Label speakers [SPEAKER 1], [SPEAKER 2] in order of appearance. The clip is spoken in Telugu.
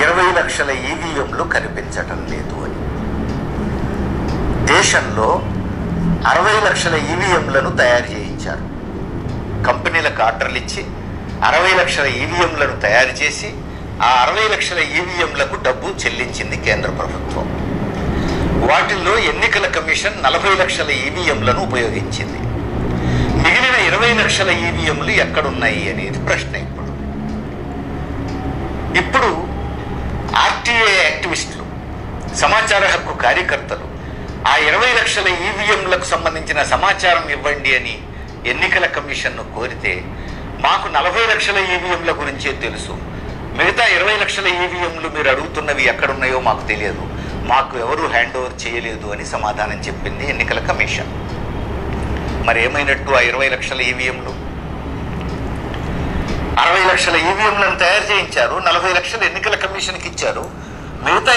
[SPEAKER 1] 20 లక్షల ఈవీఎంలు కనిపించటం లేదు అని. దేశంలో 60 లక్షల ఈవీఎంలను తయారు చేయించారు. కంపెనీలకు ఆర్డర్లు ఇచ్చి 60 లక్షల ఈవీఎంలను తయారు చేసి ఆ 60 లక్షల ఈవీఎంలకు డబ్బు చెల్లించింది కేంద్ర ప్రభుత్వం. వాటిల్లో ఎన్నికల కమిషన్ 40 లక్షల ఈవీఎంలను ఉపయోగించింది. మిగిలిన 20 లక్షల ఈవీఎంలు ఎక్కడున్నాయి అనేది ప్రశ్న. ఇప్పుడు ఆర్టీఏ యాక్టివిస్టులు, సమాచార హక్కు కార్యకర్తలు ఆ 20 లక్షల ఈవీఎంలకు సంబంధించిన సమాచారం ఇవ్వండి అని ఎన్నికల కమిషన్ను కోరితే మాకు 40 లక్షల ఈవీఎంల గురించే తెలుసు, మిగతా 20 లక్షల ఈవీఎంలు మీరు అడుగుతున్నవి ఎక్కడున్నాయో మాకు తెలియదు, మాకు ఎవరు హ్యాండ్ ఓవర్ చేయలేదు అని సమాధానం చెప్పింది ఎన్నికల కమిషన్. మరి ఏమైనట్టు ఆ 20 లక్షల ఈవీఎంలు? 60 లక్షల ఈవీఎంలను తయారు చేయించారు, 40 లక్షలు ఎన్నికల కమిషన్కి ఇచ్చారు, మిగతా